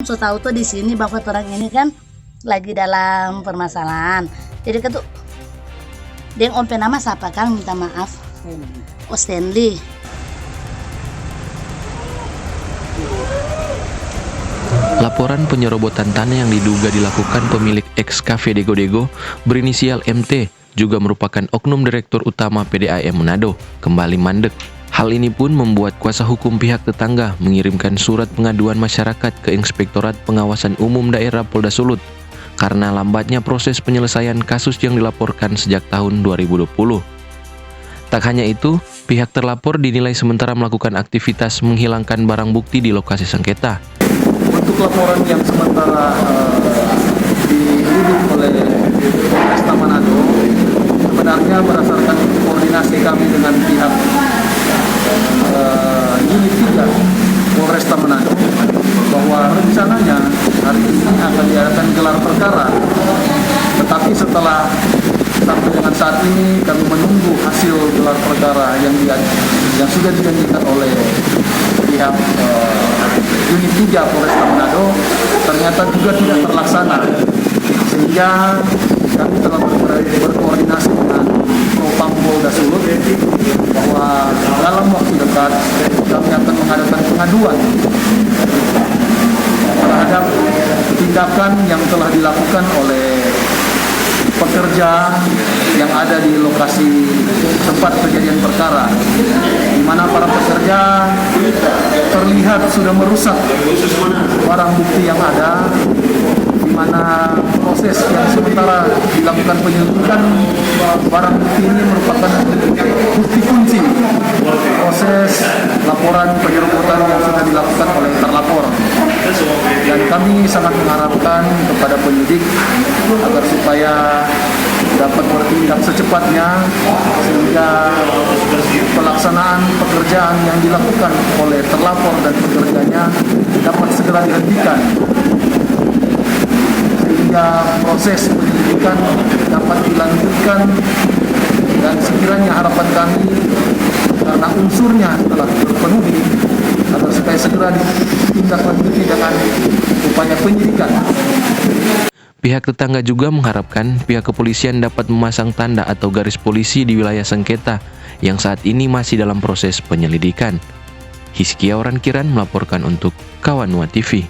So tahu tuh di sini bahwa orang ini kan lagi dalam permasalahan. Jadi kan tuh dia ompe nama siapa Kang, minta maaf. Oh, Stanley. Laporan penyerobotan tanah yang diduga dilakukan pemilik ex Cafe Dego-Dego berinisial MT juga merupakan oknum Direktur Utama PDAM Manado kembali mandek. Hal ini pun membuat kuasa hukum pihak tetangga mengirimkan surat pengaduan masyarakat ke Inspektorat Pengawasan Umum Daerah Polda Sulut karena lambatnya proses penyelesaian kasus yang dilaporkan sejak tahun 2020. Tak hanya itu, pihak terlapor dinilai sementara melakukan aktivitas menghilangkan barang bukti di lokasi sengketa. Untuk laporan yang sementara dilidik oleh Polresta Manado, sebenarnya berdasarkan koordinasi kami dengan pihak unit 3 Polresta Manado, bahwa rencananya hari ini akan diadakan gelar perkara, tetapi setelah sampai dengan saat ini kami menunggu hasil gelar perkara yang sudah dijanjikan oleh pihak unit 3 Polresta Manado ternyata juga tidak terlaksana, sehingga kami telah berkoordinasi dengan Propam Polda Sulut bahwa dalam waktu dekat kami akan mengadakan pengaduan terhadap tindakan yang telah dilakukan oleh pekerja yang ada di lokasi tempat kejadian perkara, di mana para pekerja terlihat sudah merusak barang bukti yang ada, di mana proses yang sementara dilakukan penyelidikan barang bukti ini merupakan bukti kunci proses laporan penyerobotan yang sudah dilakukan oleh terlapor. Dan kami sangat mengharapkan kepada penyidik agar supaya dapat bertindak secepatnya sehingga pelaksanaan pekerjaan yang dilakukan oleh terlapor dan pekerjanya dapat segera dihentikan, sehingga proses penyelidikan dapat dilanjutkan. Dan sekiranya harapan kami, karena unsurnya telah terpenuhi, agar supaya segera ditindaklanjuti dengan upaya penyidikan. Pihak tetangga juga mengharapkan pihak kepolisian dapat memasang tanda atau garis polisi di wilayah sengketa yang saat ini masih dalam proses penyelidikan. Hizkia Oran Kiran melaporkan untuk Kawanua TV.